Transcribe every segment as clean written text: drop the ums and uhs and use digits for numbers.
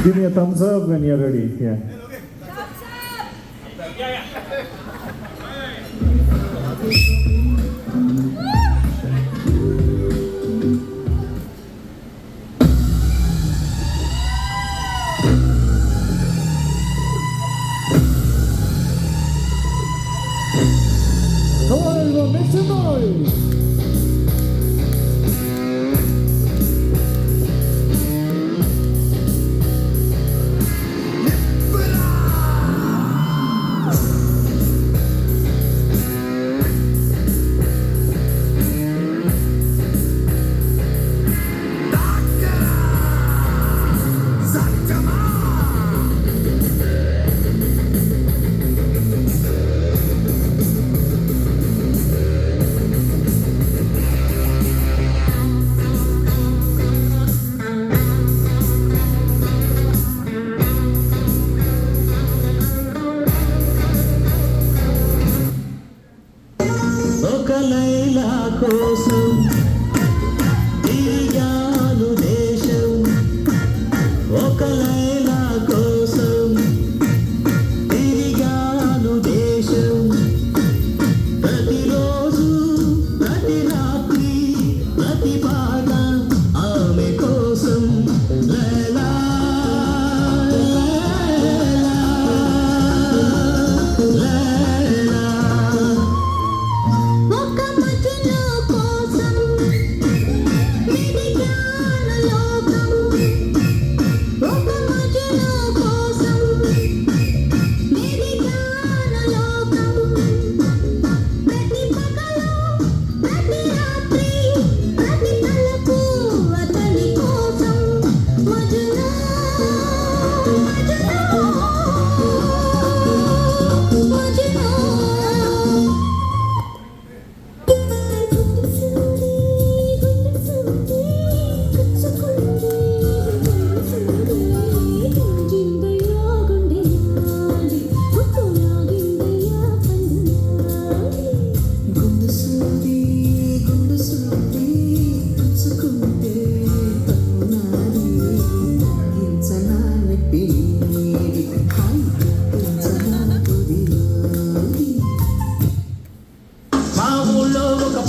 Give me a thumbs up when you're ready. Yeah. Come on, everyone, make some noise. Laila కోసం తిరిగాను దేశం ఒక లైలా కోసం తిరిగాను దేశం ప్రతిరోజు ప్రతి రాత్రి ప్రతి పాట ఆమె కోసం లైలా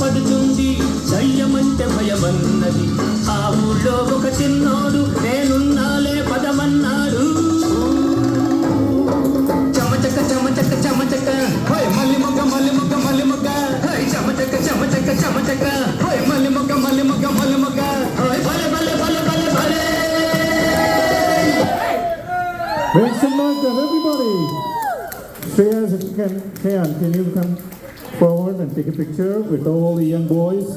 పడుతుంది దయ్యమంటే భయమన్నది ఆ ఊళ్ళో ఒక చిన్నోడు నేనున్నాలే పదమన్నాడు చమచక్క చమచక్క చమచక్క హోయ్ మల్లి మొగ్గ మల్లి మొగ్గ మల్లి మొగ్గ హోయ్ చమచక్క చమచక్క చమచక్క హోయ్ మల్లి మొగ్గ మల్లి మొగ్గ మల్లి మొగ్గ హోయ్ భలే భలే భలే భలే భలే. Make some noise for everybody. Shreyas, if you can, Shayan, can you come forward and take a picture with all the young boys?